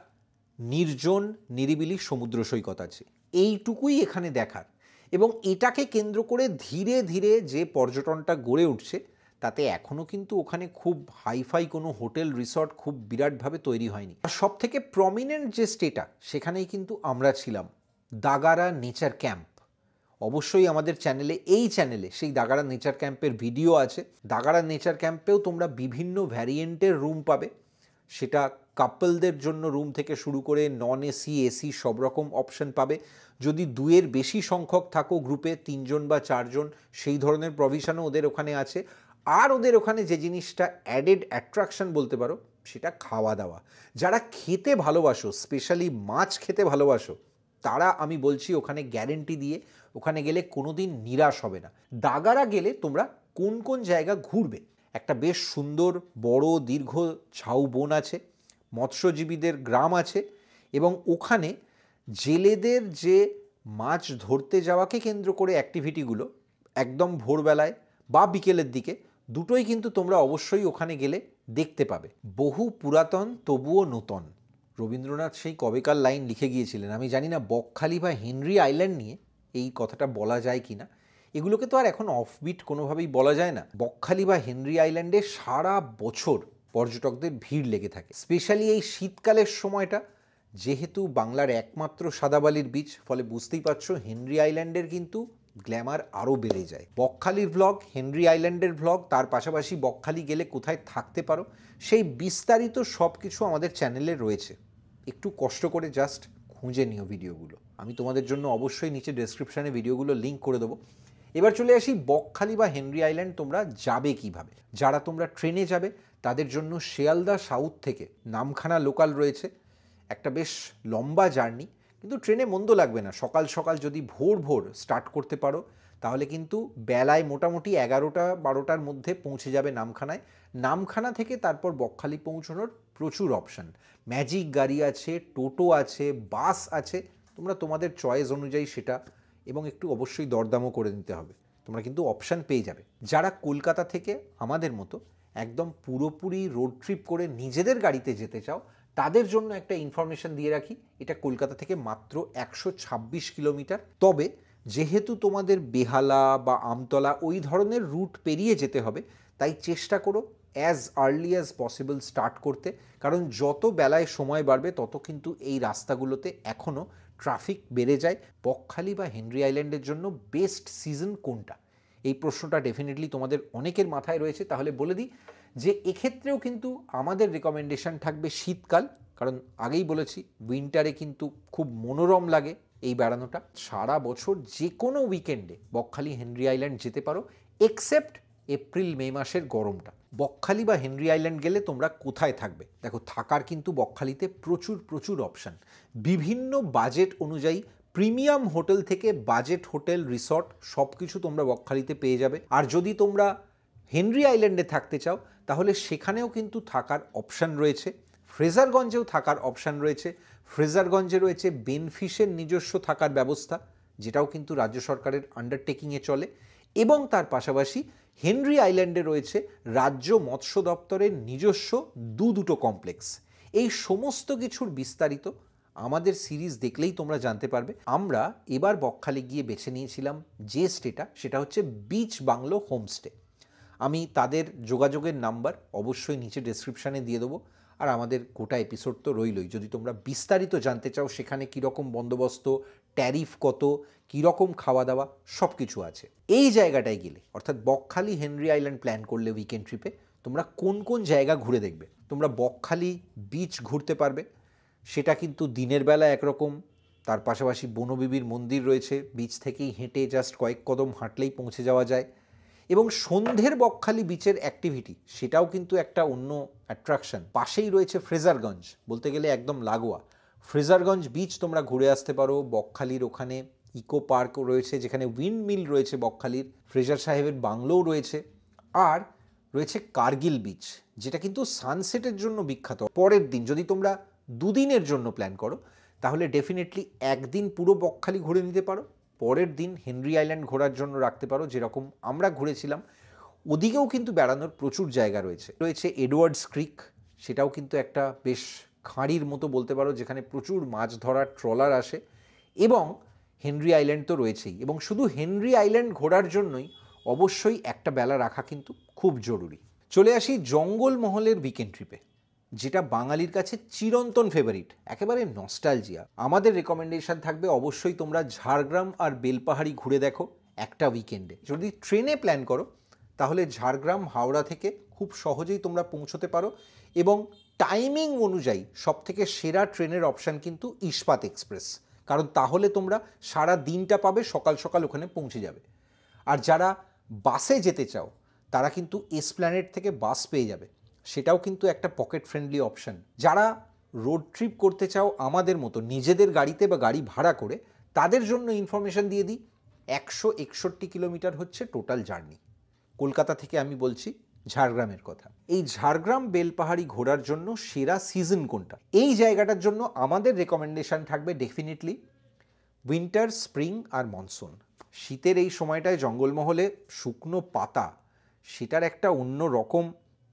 নির্জন নিরিবিলি সমুদ্র সৈকত আছে। এইটুকুই এখানে দেখার, এবং এটাকে কেন্দ্র করে ধীরে ধীরে যে পর্যটনটা গড়ে উঠছে তাতে এখনও কিন্তু ওখানে খুব হাইফাই কোনো হোটেল রিসর্ট খুব বিরাটভাবে তৈরি হয়নি। আর সব থেকে প্রমিনেন্ট যে স্টেটা সেখানেই কিন্তু আমরা ছিলাম, দাগারা নেচার ক্যাম্প। অবশ্যই আমাদের চ্যানেলে, এই চ্যানেলে সেই দাগারা নেচার ক্যাম্পের ভিডিও আছে। দাগারা নেচার ক্যাম্পেও তোমরা বিভিন্ন ভ্যারিয়েন্টের রুম পাবে, সেটা কাপলদের জন্য রুম থেকে শুরু করে নন এসি, এসি সব রকম অপশন পাবে। যদি দুয়ের বেশি সংখ্যক থাকো গ্রুপে, 3 জন বা 4 জন, সেই ধরনের প্রভিশনও ওদের ওখানে আছে। আর ওদের ওখানে যে জিনিসটা অ্যাডেড অ্যাট্রাকশন বলতে পারো, সেটা খাওয়া দাওয়া। যারা খেতে ভালোবাসো, স্পেশালি মাছ খেতে ভালোবাসো, তারা আমি বলছি ওখানে গ্যারেন্টি দিয়ে ওখানে গেলে কোনো দিন নিরাশ হবে না। দাগারা গেলে তোমরা কোন কোন জায়গা ঘুরবে, একটা বেশ সুন্দর বড় দীর্ঘ ঝাউবন আছে, মৎস্যজীবীদের গ্রাম আছে, এবং ওখানে জেলেদের যে মাছ ধরতে যাওয়াকে কেন্দ্র করে অ্যাক্টিভিটিগুলো একদম ভোরবেলায় বা বিকেলের দিকে দুটোই কিন্তু তোমরা অবশ্যই ওখানে গেলে দেখতে পাবে। বহু পুরাতন তবুও নূতন, রবীন্দ্রনাথ সেই কবেকার লাইন লিখে গিয়েছিলেন। আমি জানি না বকখালি বা হেনরি আইল্যান্ড নিয়ে এই কথাটা বলা যায় কি না, এগুলোকে তো আর এখন অফবিট কোনোভাবেই বলা যায় না। বকখালি বা হেনরি আইল্যান্ডে সারা বছর পর্যটকদের ভিড় লেগে থাকে, স্পেশালি এই শীতকালের সময়টা, যেহেতু বাংলার একমাত্র সাদাবালির বিচ, ফলে বুঝতেই পারছো হেনরি আইল্যান্ডের কিন্তু গ্ল্যামার আরও বেড়ে যায়। বকখালির ভ্লগ, হেনরি আইল্যান্ডের ভ্লগ, তার পাশাপাশি বকখালি গেলে কোথায় থাকতে পারো, সেই বিস্তারিত সব কিছু আমাদের চ্যানেলে রয়েছে। একটু কষ্ট করে জাস্ট খুঁজে নিও ভিডিওগুলো, আমি তোমাদের জন্য অবশ্যই নিচে ডেসক্রিপশানে ভিডিওগুলো লিঙ্ক করে দেবো। এবার চলে আসি বকখালি বা হেনরি আইল্যান্ড তোমরা যাবে কিভাবে। যারা তোমরা ট্রেনে যাবে তাদের জন্য শিয়ালদা সাউথ থেকে নামখানা লোকাল রয়েছে, একটা বেশ লম্বা জার্নি, কিন্তু ট্রেনে মন্দ লাগবে না। সকাল সকাল যদি ভোর ভোর স্টার্ট করতে পারো তাহলে কিন্তু বেলায় মোটামুটি 11টা-12টার মধ্যে পৌঁছে যাবে নামখানায়। নামখানা থেকে তারপর বকখালি পৌঁছানোর প্রচুর অপশান, ম্যাজিক গাড়ি আছে, টোটো আছে, বাস আছে, তোমরা তোমাদের চয়েস অনুযায়ী সেটা, এবং একটু অবশ্যই দরদামও করে নিতে হবে, তোমরা কিন্তু অপশান পেয়ে যাবে। যারা কলকাতা থেকে আমাদের মতো একদম পুরোপুরি রোড ট্রিপ করে নিজেদের গাড়িতে যেতে চাও, তাদের জন্য একটা ইনফরমেশন দিয়ে রাখি, এটা কলকাতা থেকে মাত্র 126 কিলোমিটার। তবে যেহেতু তোমাদের বেহালা বা আমতলা ওই ধরনের রুট পেরিয়ে যেতে হবে, তাই চেষ্টা করো as early as possible start করতে, কারণ যত বেলায় সময় বাড়বে তত কিন্তু এই রাস্তাগুলোতে এখনও ট্রাফিক বেড়ে যায়। বকখালি বা হেনরি আইল্যান্ডের জন্য বেস্ট সিজন কোনটা, এই প্রশ্নটা ডেফিনেটলি তোমাদের অনেকের মাথায় রয়েছে। তাহলে বলে দিই যে এক্ষেত্রেও কিন্তু আমাদের রেকমেন্ডেশন থাকবে শীতকাল, কারণ আগেই বলেছি উইন্টারে কিন্তু খুব মনোরম লাগে এই বেড়ানোটা। সারা বছর যে কোনো উইকেন্ডে বকখালি হেনরি আইল্যান্ড যেতে পারো, এক্সেপ্ট এপ্রিল মে মাসের গরমটা। বকখালি বা হেনরি আইল্যান্ড গেলে তোমরা কোথায় থাকবে, দেখো থাকার কিন্তু বকখালিতে প্রচুর প্রচুর অপশান, বিভিন্ন বাজেট অনুযায়ী প্রিমিয়াম হোটেল থেকে বাজেট হোটেল, রিসর্ট সব কিছু তোমরা বকখালিতে পেয়ে যাবে। আর যদি তোমরা হেনরি আইল্যান্ডে থাকতে চাও তাহলে সেখানেও কিন্তু থাকার অপশান রয়েছে, ফ্রেজারগঞ্জেও থাকার অপশান রয়েছে। ফ্রেজারগঞ্জে রয়েছে বেনফিশের নিজস্ব থাকার ব্যবস্থা, যেটাও কিন্তু রাজ্য সরকারের আন্ডারটেকিংয়ে চলে, এবং তার পাশাপাশি হেনরি আইল্যান্ডে রয়েছে রাজ্য মৎস্য দপ্তরের নিজস্ব দুটো কমপ্লেক্স। এই সমস্ত কিছুর বিস্তারিত আমাদের সিরিজ দেখলেই তোমরা জানতে পারবে। আমরা এবার বকখালি গিয়ে বেছে নিয়েছিলাম যে স্টেটা, সেটা হচ্ছে বিচ বাংলো হোমস্টে। আমি তাদের যোগাযোগের নাম্বার অবশ্যই নিচে ডেসক্রিপশানে দিয়ে দেবো, আর আমাদের গোটা এপিসোড তো রইলই। যদি তোমরা বিস্তারিত জানতে চাও সেখানে কীরকম বন্দোবস্ত, ট্যারিফ কত, কীরকম খাওয়া দাওয়া, সব কিছু আছে। এই জায়গাটায় গেলে অর্থাৎ বকখালি হেনরি আইল্যান্ড প্ল্যান করলে উইকেন্ড ট্রিপে তোমরা কোন কোন জায়গা ঘুরে দেখবে, তোমরা বকখালি বিচ ঘুরতে পারবে, সেটা কিন্তু দিনের বেলা একরকম, তার পাশাপাশি বনবিবির মন্দির রয়েছে, বিচ থেকেই হেঁটে জাস্ট কয়েক কদম হাঁটলেই পৌঁছে যাওয়া যায়, এবং সন্ধ্যের বকখালি বিচের অ্যাক্টিভিটি সেটাও কিন্তু একটা অন্য অ্যাট্রাকশন। পাশেই রয়েছে ফ্রেজারগঞ্জ, বলতে গেলে একদম লাগোয়া। ফ্রেজারগঞ্জ বিচ তোমরা ঘুরে আসতে পারো। বকখালির ওখানে ইকো পার্কও রয়েছে, যেখানে উইন্ড মিল রয়েছে বকখালির, ফ্রেজার সাহেবের বাংলোও রয়েছে, আর রয়েছে কার্গিল বিচ, যেটা কিন্তু সানসেটের জন্য বিখ্যাত। পরের দিন যদি তোমরা 2 দিনের জন্য প্ল্যান করো তাহলে ডেফিনেটলি একদিন পুরো বকখালি ঘুরে নিতে পারো, পরের দিন হেনরি আইল্যান্ড ঘোরার জন্য রাখতে পারো, যেরকম আমরা ঘুরেছিলাম। ওদিকেও কিন্তু বেড়ানোর প্রচুর জায়গা রয়েছে। রয়েছে এডওয়ার্ডস ক্রিক, সেটাও কিন্তু একটা বেশ খাঁড়ির মতো বলতে পারো, যেখানে প্রচুর মাছ ধরার ট্রলার আসে। এবং হেনরি আইল্যান্ড তো রয়েছেই, এবং শুধু হেনরি আইল্যান্ড ঘোরার জন্যই অবশ্যই একটা বেলা রাখা কিন্তু খুব জরুরি। চলে আসি জঙ্গলমহলের উইকেন্ড ট্রিপে, যেটা বাঙালির কাছে চিরন্তন ফেভারিট, একেবারে নস্টালজিয়া। আমাদের রেকমেন্ডেশন থাকবে অবশ্যই তোমরা ঝাড়গ্রাম আর বেলপাহাড়ি ঘুরে দেখো একটা উইকেন্ডে। যদি ট্রেনে প্ল্যান করো তাহলে ঝাড়গ্রাম হাওড়া থেকে খুব সহজেই তোমরা পৌঁছতে পারো, এবং টাইমিং অনুযায়ী সবথেকে সেরা ট্রেনের অপশান কিন্তু ইস্পাত এক্সপ্রেস, কারণ তাহলে তোমরা সারা দিনটা পাবে, সকাল সকাল ওখানে পৌঁছে যাবে। আর যারা বাসে যেতে চাও তারা কিন্তু এসপ্ল্যানেড থেকে বাস পেয়ে যাবে, সেটাও কিন্তু একটা পকেট ফ্রেন্ডলি অপশান। যারা রোড ট্রিপ করতে চাও আমাদের মতো নিজেদের গাড়িতে বা গাড়ি ভাড়া করে, তাদের জন্য ইনফরমেশান দিয়ে দিই, 161 কিলোমিটার হচ্ছে টোটাল জার্নি। কলকাতা থেকে আমি বলছি, ঝাড়গ্রামের কথা। এই ঝাড়গ্রাম বেলপাহাড়ি ঘোরার জন্য সেরা সিজন কোনটা? এই জায়গাটার জন্য আমাদের রেকমেন্ডেশন থাকবে ডেফিনেটলি উইন্টার, স্প্রিং আর মনসুন। শীতের এই সময়টায় জঙ্গলমহলে শুকনো পাতা, সেটার একটা অন্য রকম,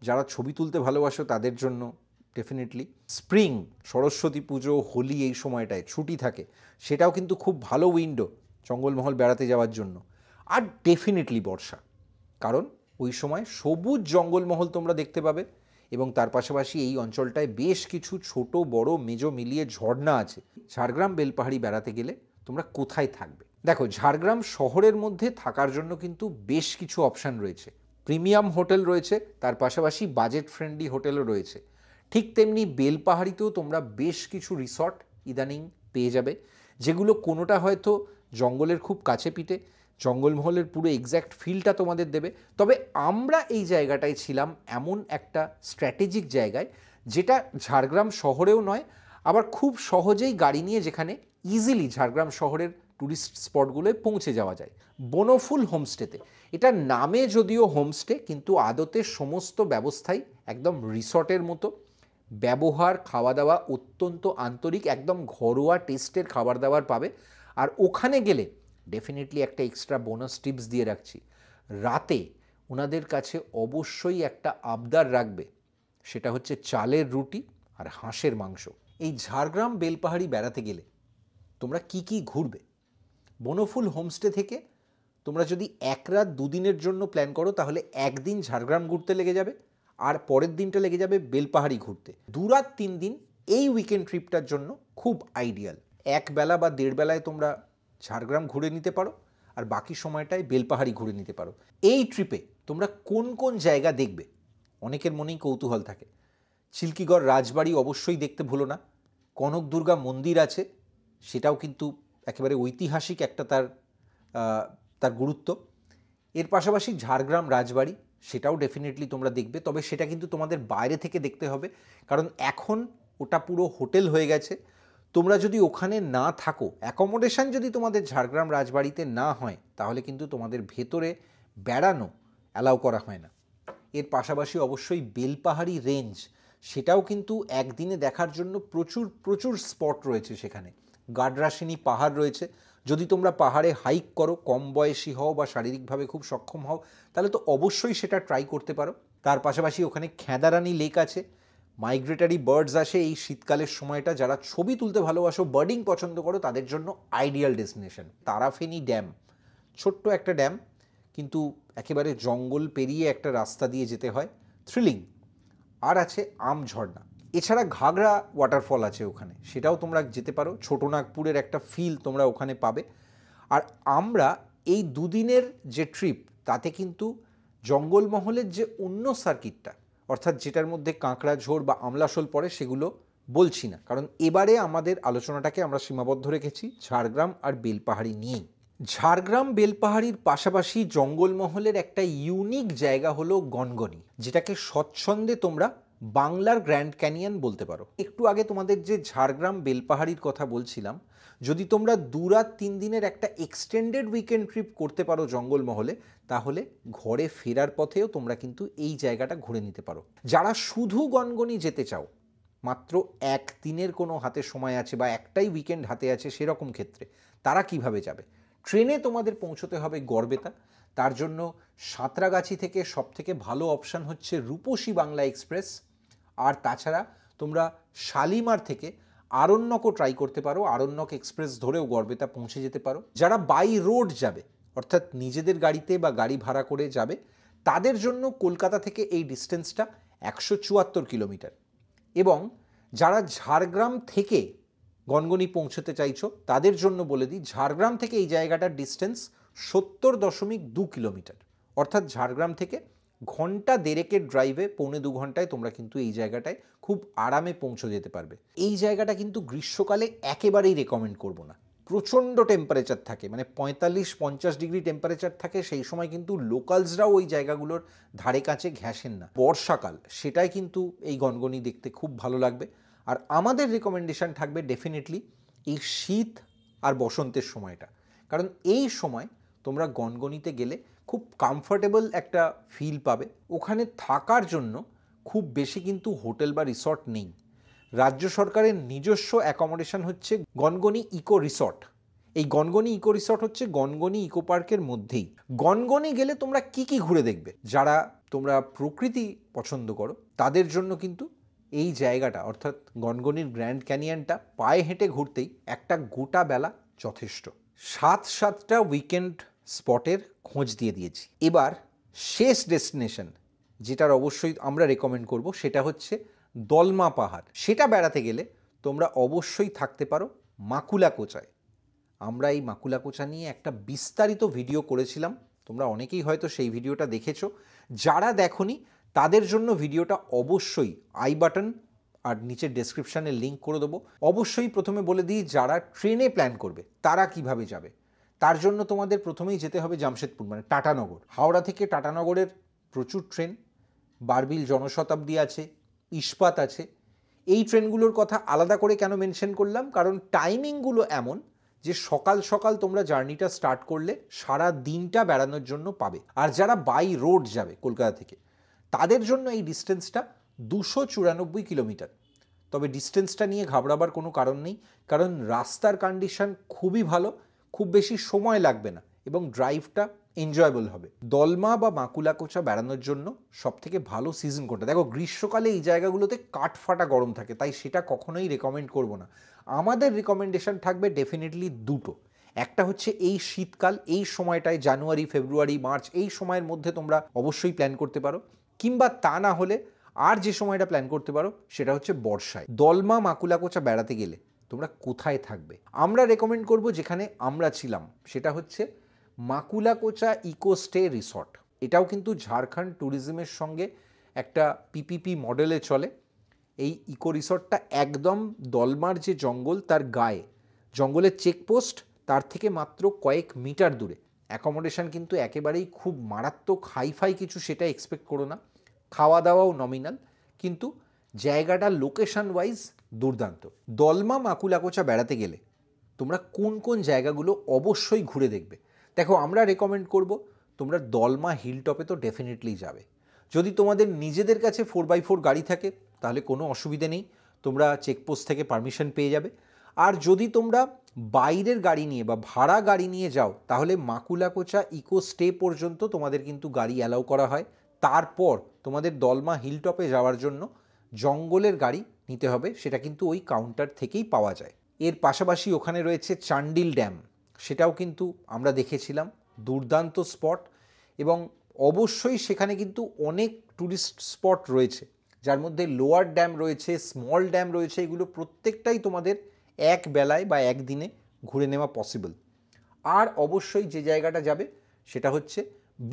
যারা ছবি তুলতে ভালোবাসো তাদের জন্য ডেফিনেটলি। স্প্রিং, সরস্বতী পুজো, হোলি, এই সময়টায় ছুটি থাকে, সেটাও কিন্তু খুব ভালো উইন্ডো জঙ্গলমহল বেড়াতে যাওয়ার জন্য। আর ডেফিনেটলি বর্ষা, কারণ ওই সময় সবুজ জঙ্গলমহল তোমরা দেখতে পাবে, এবং তার পাশাপাশি এই অঞ্চলটায় বেশ কিছু ছোট বড় মেজো মিলিয়ে ঝর্ণা আছে। ঝাড়গ্রাম বেলপাহাড়ি বেড়াতে গেলে তোমরা কোথায় থাকবে? দেখো, ঝাড়গ্রাম শহরের মধ্যে থাকার জন্য কিন্তু বেশ কিছু অপশান রয়েছে। প্রিমিয়াম হোটেল রয়েছে, তার পাশাপাশি বাজেট ফ্রেন্ডলি হোটেলও রয়েছে। ঠিক তেমনি বেলপাহাড়িতেও তোমরা বেশ কিছু রিসর্ট ইদানিং পেয়ে যাবে, যেগুলো কোনোটা হয়তো জঙ্গলের খুব কাছে পিঠে, জঙ্গলমহলের পুরো এক্স্যাক্ট ফিলটা তোমাদের দেবে। তবে আমরা এই জায়গাটায় ছিলাম এমন একটা স্ট্র্যাটেজিক জায়গায়, যেটা ঝাড়গ্রাম শহরেও নয়, আবার খুব সহজেই গাড়ি নিয়ে যেখানে ইজিলি ঝাড়গ্রাম শহরের ট্যুরিস্ট স্পটগুলোয় পৌঁছে যাওয়া যায়। বনফুল হোমস্টেতে, এটা নামে যদিও হোমস্টে, কিন্তু আদতে সমস্ত ব্যবস্থাই একদম রিসর্টের মতো। ব্যবহার, খাওয়া দাওয়া অত্যন্ত আন্তরিক, একদম ঘরোয়া টেস্টের খাবার দাবার পাবে। আর ওখানে গেলে ডেফিনেটলি একটা এক্সট্রা বোনাস টিপস দিয়ে রাখছি, রাতে ওনাদের কাছে অবশ্যই একটা আবদার রাখবে, সেটা হচ্ছে চালের রুটি আর হাঁসের মাংস। এই ঝাড়গ্রাম বেলপাহাড়ি বেড়াতে গেলে তোমরা কি কি ঘুরবে? বনফুল হোমস্টে থেকে তোমরা যদি 1 রাত 2 দিনের জন্য প্ল্যান করো, তাহলে একদিন ঝাড়গ্রাম ঘুরতে লেগে যাবে, আর পরের দিনটা লেগে যাবে বেলপাহাড়ি ঘুরতে। 2 রাত 3 দিন এই উইকেন্ড ট্রিপটার জন্য খুব আইডিয়াল। 1 বেলা বা 1.5 বেলায় তোমরা ঝাড়গ্রাম ঘুরে নিতে পারো, আর বাকি সময়টায় বেলপাহাড়ি ঘুরে নিতে পারো। এই ট্রিপে তোমরা কোন কোন জায়গা দেখবে? অনেকের মনেই কৌতূহল থাকে। চিল্কিগড় রাজবাড়ি অবশ্যই দেখতে ভুলো না। কনক দুর্গা মন্দির আছে, সেটাও কিন্তু একেবারে ঐতিহাসিক একটা তার গুরুত্ব। এর পাশাপাশি ঝাড়গ্রাম রাজবাড়ি, সেটাও ডেফিনেটলি তোমরা দেখবে, তবে সেটা কিন্তু তোমাদের বাইরে থেকে দেখতে হবে, কারণ এখন ওটা পুরো হোটেল হয়ে গেছে। তোমরা যদি ওখানে না থাকো, অ্যাকোমোডেশন যদি তোমাদের ঝাড়গ্রাম রাজবাড়িতে না হয়, তাহলে কিন্তু তোমাদের ভেতরে বেড়ানো অ্যালাউ করা হয় না। এর পাশাপাশি অবশ্যই বেলপাহাড়ি রেঞ্জ, সেটাও কিন্তু একদিনে দেখার জন্য প্রচুর প্রচুর স্পট রয়েছে সেখানে। গাডরাসিনী পাহাড় রয়েছে, যদি তোমরা পাহাড়ে হাইক করো, কম বয়সী হও বা শারীরিকভাবে খুব সক্ষম হও, তাহলে তো অবশ্যই সেটা ট্রাই করতে পারো। তার পাশাপাশি ওখানে খেদারানি লেক আছে, মাইগ্রেটারি বার্ডস আসে এই শীতকালের সময়টা। যারা ছবি তুলতে ভালোবাসো, বার্ডিং পছন্দ করো, তাদের জন্য আইডিয়াল ডেস্টিনেশন। তারাফেনি ড্যাম, ছোট্ট একটা ড্যাম, কিন্তু একেবারে জঙ্গল পেরিয়ে একটা রাস্তা দিয়ে যেতে হয়, থ্রিলিং। আর আছে আম ঝর্ণা। এছাড়া ঘাগড়া ওয়াটারফল আছে ওখানে, সেটাও তোমরা যেতে পারো। ছোটনাগপুরের একটা ফিল তোমরা ওখানে পাবে। আর আমরা এই 2 দিনের যে ট্রিপ, তাতে কিন্তু জঙ্গলমহলের যে অন্য সার্কিটটা, অর্থাৎ যেটার মধ্যে কাঁকড়াঝোড় বা আমলাশোল পড়ে, সেগুলো বলছি না, কারণ এবারে আমাদের আলোচনাটাকে আমরা সীমাবদ্ধ রেখেছি ঝাড়গ্রাম আর বেলপাহাড়ি নিয়েই। ঝাড়গ্রাম বেলপাহাড়ির পাশাপাশি জঙ্গলমহলের একটা ইউনিক জায়গা হলো গনগনি, যেটাকে স্বচ্ছন্দে তোমরা বাংলার গ্র্যান্ড ক্যানিয়ন বলতে পারো। একটু আগে তোমাদের যে ঝাড়গ্রাম বেলপাহাড়ির কথা বলছিলাম, যদি তোমরা 2 রাত 3 দিনের একটা এক্সটেন্ডেড উইকেন্ড ট্রিপ করতে পারো জঙ্গলমহলে, তাহলে ঘরে ফেরার পথেও তোমরা কিন্তু এই জায়গাটা ঘুরে নিতে পারো। যারা শুধু গনগনি যেতে চাও, মাত্র 1 দিনের কোনো হাতে সময় আছে বা একটাই উইকেন্ড হাতে আছে, সেরকম ক্ষেত্রে তারা কিভাবে যাবে? ট্রেনে তোমাদের পৌঁছতে হবে গড়বেতা, তার জন্য সাঁতরাগাছি থেকে সবথেকে ভালো অপশান হচ্ছে রূপসী বাংলা এক্সপ্রেস। আর তাছাড়া তোমরা শালিমার থেকে আরণ্যকও ট্রাই করতে পারো, আরণ্যক এক্সপ্রেস ধরেও গড়বেতা পৌঁছে যেতে পারো। যারা বাই রোড যাবে, অর্থাৎ নিজেদের গাড়িতে বা গাড়ি ভাড়া করে যাবে, তাদের জন্য কলকাতা থেকে এই ডিস্টেন্সটা 174 কিলোমিটার। এবং যারা ঝাড়গ্রাম থেকে গনগনি পৌঁছতে চাইছো তাদের জন্য বলে দিই, ঝাড়গ্রাম থেকে এই জায়গাটার ডিস্টেন্স 70.2 কিলোমিটার। অর্থাৎ ঝাড়গ্রাম থেকে ঘন্টা দেড়েকের ড্রাইভে, 1.25 ঘন্টায় তোমরা কিন্তু এই জায়গাটায় খুব আরামে পৌঁছে যেতে পারবে। এই জায়গাটা কিন্তু গ্রীষ্মকালে একেবারেই রেকমেন্ড করব না, প্রচণ্ড টেম্পারেচার থাকে, মানে 45-50 ডিগ্রি টেম্পারেচার থাকে। সেই সময় কিন্তু লোকালসরাও ওই জায়গাগুলোর ধারে কাছে ঘেঁষেন না। বর্ষাকাল, সেটাই কিন্তু এই গনগনি দেখতে খুব ভালো লাগবে। আর আমাদের রেকমেন্ডেশন থাকবে ডেফিনেটলি এই শীত আর বসন্তের সময়টা, কারণ এই সময় তোমরা গনগনিতে গেলে খুব কমফর্টেবল একটা ফিল পাবে। ওখানে থাকার জন্য খুব বেশি কিন্তু হোটেল বা রিসর্ট নেই। রাজ্য সরকারের নিজস্ব অ্যাকোমোডেশন হচ্ছে গনগনি ইকো রিসর্ট। এই গনগনি ইকো রিসর্ট হচ্ছে গনগনি ইকো পার্কের মধ্যেই। গনগনি গেলে তোমরা কি কি ঘুরে দেখবে, যারা তোমরা প্রকৃতি পছন্দ করো তাদের জন্য কিন্তু এই জায়গাটা, অর্থাৎ গনগনির গ্র্যান্ড ক্যানিয়নটা পায়ে হেঁটে ঘুরতেই একটা গোটা বেলা যথেষ্ট। 7টা উইকেন্ড স্পটের খোঁজ দিয়ে দিয়েছি। এবার শেষ ডেস্টিনেশন যেটার অবশ্যই আমরা রেকমেন্ড করব সেটা হচ্ছে দলমা পাহাড়। সেটা বেড়াতে গেলে তোমরা অবশ্যই থাকতে পারো মাকুলাকোচায়। আমরা এই মাকুলাকোচা নিয়ে একটা বিস্তারিত ভিডিও করেছিলাম, তোমরা অনেকেই হয়তো সেই ভিডিওটা দেখেছো। যারা দেখোনি তাদের জন্য ভিডিওটা অবশ্যই আই বাটন আর নিচের ডেসক্রিপশানে লিঙ্ক করে দেবো। অবশ্যই প্রথমে বলে দিই, যারা ট্রেনে প্ল্যান করবে তারা কিভাবে যাবে। তার জন্য তোমাদের প্রথমেই যেতে হবে জামশেদপুর, মানে টাটানগর। হাওড়া থেকে টাটানগরের প্রচুর ট্রেন, বারবিল জনশতাব্দী আছে, ইস্পাত আছে। এই ট্রেনগুলোর কথা আলাদা করে কেন মেনশন করলাম, কারণ টাইমিংগুলো এমন যে সকাল সকাল তোমরা জার্নিটা স্টার্ট করলে সারা দিনটা বেড়ানোর জন্য পাবে। আর যারা বাই রোড যাবে কলকাতা থেকে, তাদের জন্য এই ডিস্টেন্সটা 294 কিলোমিটার। তবে ডিস্টেন্সটা নিয়ে ঘাবড়াবার কোনো কারণ নেই, কারণ রাস্তার কন্ডিশন খুবই ভালো, খুব বেশি সময় লাগবে না এবং ড্রাইভটা এনজয়েবল হবে। দলমা বা মাকুলাকোচা বেড়ানোর জন্য সবথেকে ভালো সিজন কোনটা? দেখো, গ্রীষ্মকালে এই জায়গাগুলোতে কাঠফাটা গরম থাকে, তাই সেটা কখনোই রেকমেন্ড করব না। আমাদের রেকমেন্ডেশন থাকবে ডেফিনেটলি দুটো। একটা হচ্ছে এই শীতকাল, এই সময়টায় জানুয়ারি, ফেব্রুয়ারি, মার্চ, এই সময়ের মধ্যে তোমরা অবশ্যই প্ল্যান করতে পারো। কিংবা তা না হলে আর যে সময়টা প্ল্যান করতে পারো সেটা হচ্ছে বর্ষায়। দলমা মাকুলাকোচা বেড়াতে গেলে তোমরা কোথায় থাকবে? আমরা রেকমেন্ড করব যেখানে আমরা ছিলাম, সেটা হচ্ছে মাকুলাকোচা ইকো স্টে রিসর্ট। এটাও কিন্তু ঝাড়খণ্ড ট্যুরিজমের সঙ্গে একটা পিপিপি মডেলে চলে। এই ইকো রিসর্টটা একদম দলমার যে জঙ্গল তার গায়ে, জঙ্গলের চেকপোস্ট তার থেকে মাত্র কয়েক মিটার দূরে। অ্যাকোমোডেশন কিন্তু একেবারেই খুব মারাত্মক হাইফাই কিছু সেটা এক্সপেক্ট করো না। খাওয়া দাওয়াও নমিনাল, কিন্তু জায়গাটা লোকেশন ওয়াইজ দুর্দান্ত। দলমা মাকুলাকোচা বেড়াতে গেলে তোমরা কোন কোন জায়গাগুলো অবশ্যই ঘুরে দেখবে? দেখো, আমরা রেকমেন্ড করব তোমরা দলমা হিলটপে তো ডেফিনেটলি যাবে। যদি তোমাদের নিজেদের কাছে 4x4 গাড়ি থাকে তাহলে কোনো অসুবিধে নেই, তোমরা চেকপোস্ট থেকে পারমিশন পেয়ে যাবে। আর যদি তোমরা বাইরের গাড়ি নিয়ে বা ভাড়া গাড়ি নিয়ে যাও তাহলে মাকুলাকোচা ইকো স্টে পর্যন্ত তোমাদের কিন্তু গাড়ি অ্যালাউ করা হয়। তারপর তোমাদের দলমা হিলটপে যাওয়ার জন্য জঙ্গলের গাড়ি নিতে হবে, সেটা কিন্তু ওই কাউন্টার থেকেই পাওয়া যায়। এর পাশাপাশি ওখানে রয়েছে চান্ডিল ড্যাম, সেটাও কিন্তু আমরা দেখেছিলাম, দুর্দান্ত স্পট। এবং অবশ্যই সেখানে কিন্তু অনেক ট্যুরিস্ট স্পট রয়েছে, যার মধ্যে লোয়ার ড্যাম রয়েছে, স্মল ড্যাম রয়েছে। এগুলো প্রত্যেকটাই তোমাদের এক বেলায় বা একদিনে ঘুরে নেওয়া পসিবল। আর অবশ্যই যে জায়গাটা যাবে সেটা হচ্ছে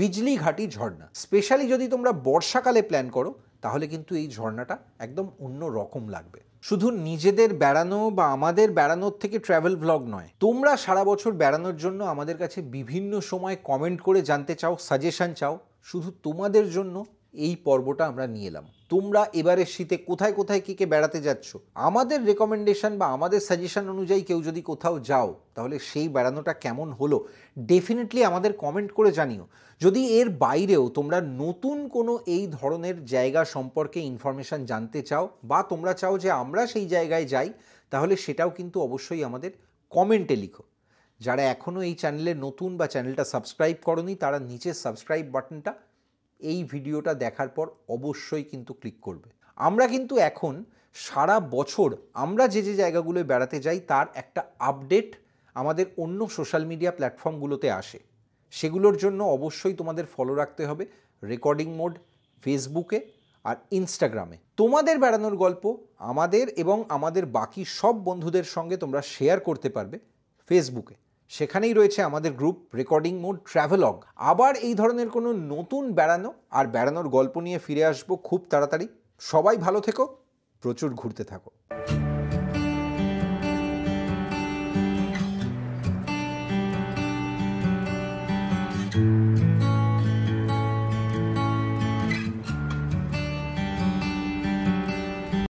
বিজলি ঘাটি ঝর্ণা। স্পেশালি যদি তোমরা বর্ষাকালে প্ল্যান করো তাহলে কিন্তু এই ঝর্ণাটা একদম অন্য রকম লাগবে। শুধু নিজেদের বেড়ানো বা আমাদের বেড়ানোর থেকে ট্র্যাভেল ভ্লগ নয়, তোমরা সারা বছর বেড়ানোর জন্য আমাদের কাছে বিভিন্ন সময় কমেন্ট করে জানতে চাও, সাজেশন চাও। শুধু তোমাদের জন্য এই পর্বটা আমরা নিয়ে এলাম। তোমরা এবারের শীতে কোথায় কোথায় কে বেড়াতে যাচ্ছ, আমাদের রেকমেন্ডেশন বা আমাদের সাজেশন অনুযায়ী কেউ যদি কোথাও যাও তাহলে সেই বেড়ানোটা কেমন হলো ডেফিনেটলি আমাদের কমেন্ট করে জানিও। যদি এর বাইরেও তোমরা নতুন কোনো এই ধরনের জায়গা সম্পর্কে ইনফরমেশান জানতে চাও বা তোমরা চাও যে আমরা সেই জায়গায় যাই, তাহলে সেটাও কিন্তু অবশ্যই আমাদের কমেন্টে লিখো। যারা এখনও এই চ্যানেলে নতুন বা চ্যানেলটা সাবস্ক্রাইব করনি তারা নিচে সাবস্ক্রাইব বাটনটা এই ভিডিওটা দেখার পর অবশ্যই কিন্তু ক্লিক করবে। আমরা কিন্তু এখন সারা বছর আমরা যে যে জায়গাগুলোয় বেড়াতে যাই তার একটা আপডেট আমাদের অন্য সোশ্যাল মিডিয়া প্ল্যাটফর্মগুলোতে আসে। সেগুলোর জন্য অবশ্যই তোমাদের ফলো রাখতে হবে রেকর্ডিং মোড ফেসবুকে আর ইনস্টাগ্রামে। তোমাদের বেড়ানোর গল্প আমাদের এবং আমাদের বাকি সব বন্ধুদের সঙ্গে তোমরা শেয়ার করতে পারবে ফেসবুকে। সেখানেই রয়েছে আমাদের গ্রুপ রেকর্ডিং মোড ট্রাভেলগ। আবার এই ধরনের কোনো নতুন বেড়ানো আর বেড়ানোর গল্প নিয়ে ফিরে আসবো খুব তাড়াতাড়ি। সবাই ভালো থেকো, প্রচুর ঘুরতে থাকো।